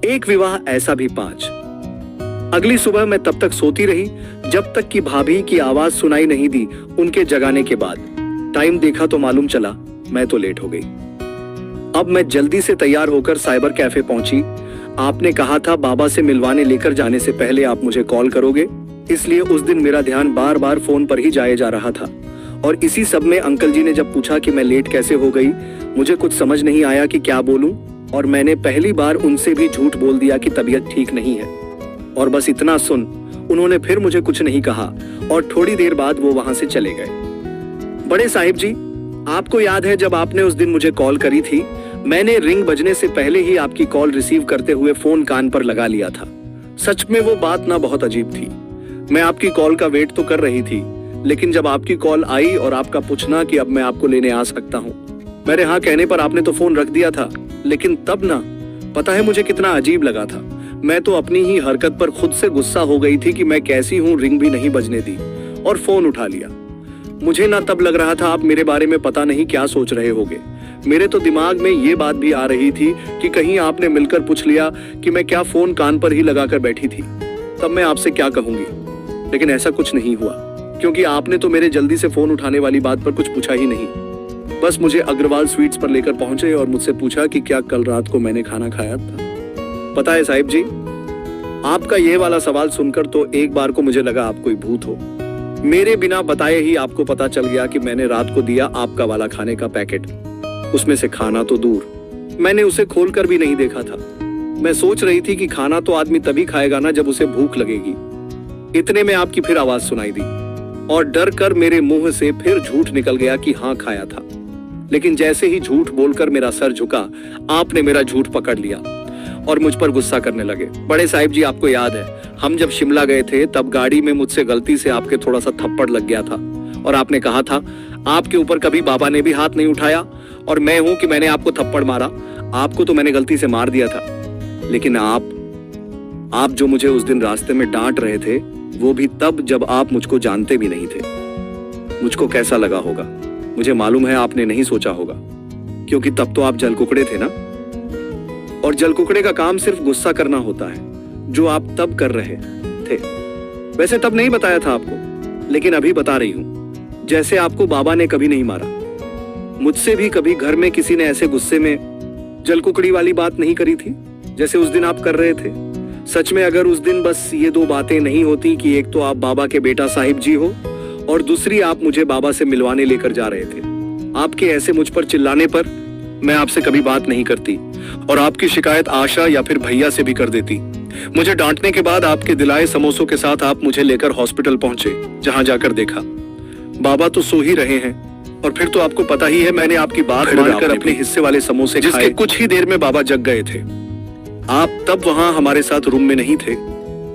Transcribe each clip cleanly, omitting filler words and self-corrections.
एक विवाह ऐसा भी 5। अगली सुबह मैं तब तक सोती रही जब तक कि भाभी की आवाज सुनाई नहीं दी। उनके जगाने के बाद टाइम देखा तो मालूम चला मैं तो लेट हो गई। अब मैं जल्दी से तैयार होकर साइबर कैफे पहुंची। आपने कहा था बाबा से मिलवाने लेकर जाने से पहले आप मुझे कॉल करोगे, इसलिए उस दिन मेरा ध्यान बार बार फोन पर ही जाए जा रहा था। और इसी सब में अंकल जी ने जब पूछा कि मैं लेट कैसे हो गई, मुझे कुछ समझ नहीं आया कि क्या बोलूं, और मैंने पहली बार उनसे भी झूठ बोल दिया कि तबीयत ठीक नहीं है। और बस इतना सुन उन्होंने फिर मुझे कुछ नहीं कहा और थोड़ी देर बाद वो वहां से चले गए। बड़े साहिब जी, आपको याद है जब आपने उस दिन मुझे कॉल करी थी, मैंने रिंग बजने से पहले ही आपकी कॉल रिसीव करते हुए फोन कान पर लगा लिया था। सच में वो बात ना बहुत अजीब थी। मैं आपकी कॉल का वेट तो कर रही थी, लेकिन जब आपकी कॉल आई और आपका पूछना कि अब मैं आपको लेने आ सकता हूँ, मेरे हाँ कहने पर आपने तो फोन रख दिया था। लेकिन तब ना, पता है मुझे कितना अजीब लगा था। मैं तो अपनी ही हरकत पर खुद से गुस्सा हो गई थी कि मैं कैसी हूँ, रिंग भी नहीं बजने दी और फोन उठा लिया। मुझे ना तब लग रहा था आप मेरे बारे में पता नहीं क्या सोच रहे होगे। मेरे तो दिमाग में ये बात भी आ रही थी कि कहीं आपने मिलकर पूछ लिया कि मैं क्या फोन कान पर ही लगाकर बैठी थी, तब मैं आपसे क्या कहूंगी। लेकिन ऐसा कुछ नहीं हुआ, क्योंकि आपने तो मेरे जल्दी से फोन उठाने वाली बात पर कुछ पूछा ही नहीं। बस मुझे अग्रवाल स्वीट्स पर लेकर पहुंचे और मुझसे पूछा कि क्या कल रात को मैंने खाना खाया था। पता है साहिब जी, आपका ये वाला सवाल सुनकर तो एक बार को मुझे लगा आप कोई भूत हो। मेरे बिना बताए ही आपको पता चल गया कि मैंने रात को दिया आपका वाला खाने का पैकेट। उसमें से खाना तो दूर, मैंने उसे खोलकर भी नहीं देखा था। मैं सोच रही थी कि खाना तो आदमी तभी खाएगा ना जब उसे भूख लगेगी। इतने में आपकी फिर आवाज सुनाई दी और डर कर मेरे मुंह से फिर झूठ निकल गया कि हाँ खाया था। लेकिन जैसे ही झूठ बोलकर मेरा सर झुका, आपने मेरा झूठ पकड़ लिया और मुझ पर गुस्सा करने लगे। बड़े साहिब जी, आपको याद है हम जब शिमला गए थे तब गाड़ी में मुझसे गलती से आपके थोड़ा सा थप्पड़ लग गया था और आपने कहा था आपके ऊपर कभी बाबा ने भी हाथ नहीं उठाया और मैं हूं कि मैंने आपको थप्पड़ मारा। आपको तो मैंने गलती से मार दिया था, लेकिन आप जो मुझे उस दिन रास्ते में डांट रहे थे वो भी तब जब आप मुझको जानते भी नहीं थे। मुझको कैसा लगा होगा मुझे मालूम है आपने नहीं सोचा होगा, क्योंकि तब तो आप जलकुकड़े थे ना, और जलकुकड़े का काम सिर्फ गुस्सा करना होता है, जो आप तब कर रहे थे। वैसे तब नहीं बताया था आपको, लेकिन अभी बता रही हूं। जैसे आपको बाबा ने कभी नहीं मारा, मुझसे भी कभी घर में किसी ने ऐसे गुस्से में जलकुकड़ी वाली बात नहीं करी थी जैसे उस दिन आप कर रहे थे। सच में अगर उस दिन बस ये 2 बातें नहीं होती कि एक तो आप बाबा के बेटा साहिब जी हो और दूसरी आप मुझे बाबा से मिलवाने लेकर जा रहे थे, आपके ऐसे मुझ पर चिल्लाने पर मैं आपसे कभी बात नहीं करती और आपकी शिकायत आशा या फिर भैया से भी कर देती। मुझे डांटने के बाद आपके दिलाए समोसों के साथ आप मुझे लेकर हॉस्पिटल पहुंचे, जहां जाकर देखा बाबा तो सो ही रहे हैं। और फिर तो आपको पता ही है मैंने आपकी बात मानकर अपने हिस्से वाले समोसे खाए, जिसके कुछ ही देर में बाबा जग गए थे। आप तब वहां हमारे साथ रूम में नहीं थे,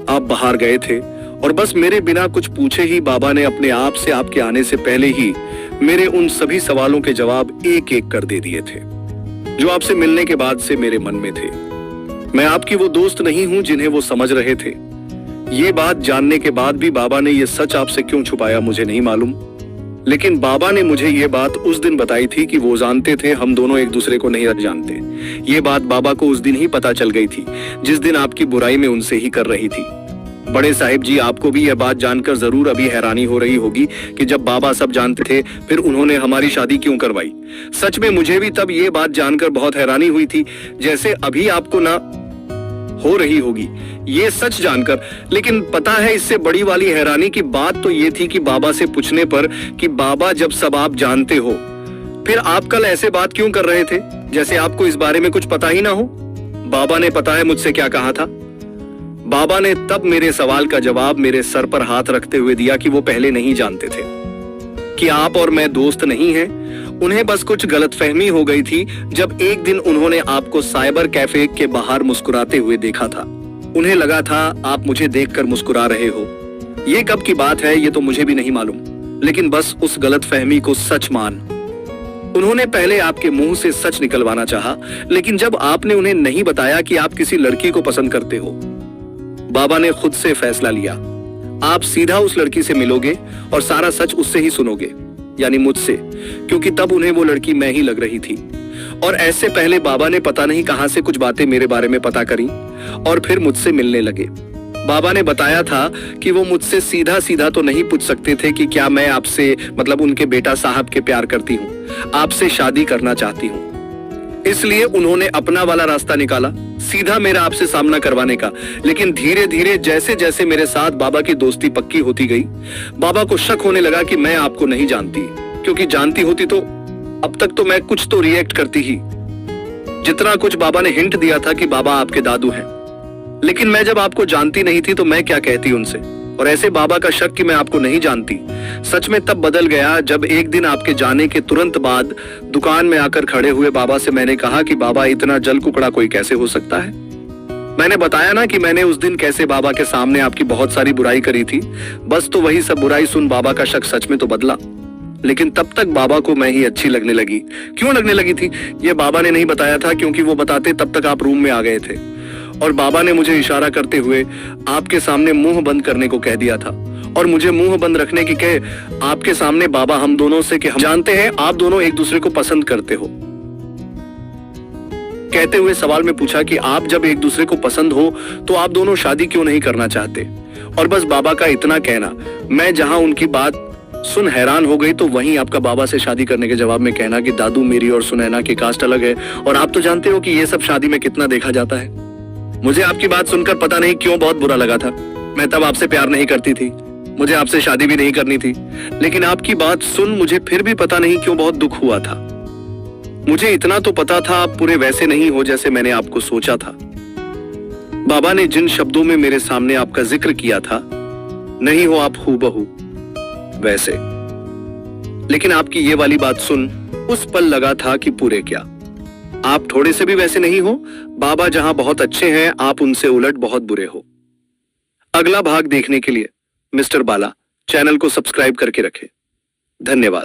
आप बाहर गए थे और बस मेरे बिना कुछ पूछे ही बाबा ने अपने आप से आपके आने से पहले ही मेरे उन सभी सवालों के जवाब एक एक कर दे दिए थे जो आपसे मिलने के बाद से मेरे मन में थे। मैं आपकी वो दोस्त नहीं हूं जिन्हें वो समझ रहे थे। ये बात जानने के बाद भी बाबा ने ये सच आपसे क्यों छुपाया मुझे नहीं मालूम, लेकिन बाबा ने मुझे ये बात उस दिन बताई थी कि वो जानते थे हम दोनों एक दूसरे को नहीं जानते। ये बात बाबा को उस दिन ही पता चल गई थी जिस दिन आपकी बुराई में उनसे ही कर रही थी। बड़े साहिब जी, आपको भी यह बात जानकर जरूर अभी हैरानी हो रही होगी कि जब बाबा सब जानते थे फिर उन्होंने हमारी शादी क्यों करवाई। सच में मुझे भी तब ये बात जानकर बहुत हैरानी हुई थी, जैसे अभी आपको ना हो रही होगी ये सच जानकर। लेकिन पता है इससे बड़ी वाली हैरानी की बात तो ये थी कि बाबा से पूछने पर कि बाबा जब सब आप जानते हो फिर आप कल ऐसे बात क्यों कर रहे थे जैसे आपको इस बारे में कुछ पता ही ना हो। बाबा ने पता है मुझसे क्या कहा था? बाबा ने तब मेरे सवाल का जवाब मेरे सर पर हाथ रखते हुए दिया कि वो पहले नहीं जानते थे कि आप और मैं दोस्त नहीं हैं। उन्हें बस कुछ गलतफहमी हो गई थी जब एक दिन उन्होंने आपको साइबर कैफे के बाहर मुस्कुराते हुए देखा था। उन्हें लगा था आप मुझे देखकर मुस्कुरा रहे हो। ये कब की बात है ये तो मुझे भी नहीं मालूम, लेकिन बस उस गलतफहमी को सच मान। उन्होंने पहले आपके मुंह से सच निकलवाना चाहा, लेकिन जब आपने उन्हें नहीं बताया कि आप किसी लड़की को पसंद करते हो, बाबा ने खुद से फैसला लिया आप सीधा उस लड़की से मिलोगे और सारा सच उससे ही सुनोगे, यानी मुझसे, क्योंकि तब उन्हें वो लड़की मैं ही लग रही थी। और ऐसे पहले बाबा ने पता नहीं कहां से कुछ बातें मेरे बारे में पता करी और फिर मुझसे मिलने लगे। बाबा ने बताया था कि वो मुझसे सीधा सीधा तो नहीं पूछ सकते थे कि क्या मैं आपसे मतलब उनके बेटा साहब के प्यार करती हूँ, आपसे शादी करना चाहती हूँ। इसलिए उन्होंने अपना वाला रास्ता निकाला, सीधा मेरा आपसे सामना करवाने का। लेकिन धीरे धीरे जैसे जैसे मेरे साथ बाबा की दोस्ती पक्की होती गई, बाबा को शक होने लगा कि मैं आपको नहीं जानती, क्योंकि जानती होती तो अब तक तो मैं कुछ तो रिएक्ट करती ही। जितना कुछ बाबा ने हिंट दिया था कि बाबा आपके दादू हैं, लेकिन मैं जब आपको जानती नहीं थी तो मैं क्या कहती उनसे। और ऐसे बाबा का शक कि मैं आपको नहीं जानती सच में तब बदल गया जब एक दिन आपके जाने के तुरंत बाद दुकान में आकर खड़े हुए बाबा से मैंने कहा कि बाबा इतना जल कुकड़ा कोई कैसे हो सकता है। मैंने बताया ना कि मैंने उस दिन कैसे बाबा के सामने आपकी बहुत सारी बुराई करी थी। बस तो वही सब बुराई सुन बाबा का शक सच में तो बदला। लेकिन तब तक बाबा को मैं ही अच्छी लगने लगी। क्यों लगने लगी थी ये बाबा ने नहीं बताया था, क्योंकि वो बताते तब तक आप रूम में आ गए थे और बाबा ने मुझे इशारा करते हुए आपके सामने मुंह बंद करने को कह दिया था। और मुझे मुंह बंद रखने की कहे आपके सामने बाबा हम दोनों से कि हम जानते हैं आप दोनों एक दूसरे को पसंद करते हो, कहते हुए सवाल में पूछा कि आप जब एक दूसरे को पसंद हो तो आप दोनों शादी क्यों नहीं करना चाहते। और बस बाबा का इतना कहना, मैं जहां उनकी बात सुन हैरान हो गई तो वहीं आपका बाबा से शादी करने के जवाब में कहना कि दादू मेरी और सुनैना की कास्ट अलग है और आप तो जानते हो कि ये सब शादी में कितना देखा जाता है। मुझे आपकी बात सुनकर पता नहीं क्यों बहुत बुरा लगा था। मैं तब आपसे प्यार नहीं करती थी, मुझे आपसे शादी भी नहीं करनी थी, लेकिन आपकी बात सुन मुझे फिर भी पता नहीं क्यों बहुत दुख हुआ था। मुझे इतना तो पता था आप पूरे वैसे नहीं हो जैसे मैंने आपको सोचा था। बाबा ने जिन शब्दों में मेरे सामने आपका जिक्र किया था, नहीं हो आप हूबहू वैसे। लेकिन आपकी ये वाली बात सुन उस पल लगा था कि पूरे क्या, आप थोड़े से भी वैसे नहीं हो। बाबा जहां बहुत अच्छे हैं आप उनसे उलट बहुत बुरे हो। अगला भाग देखने के लिए मिस्टर बाला चैनल को सब्सक्राइब करके रखें। धन्यवाद।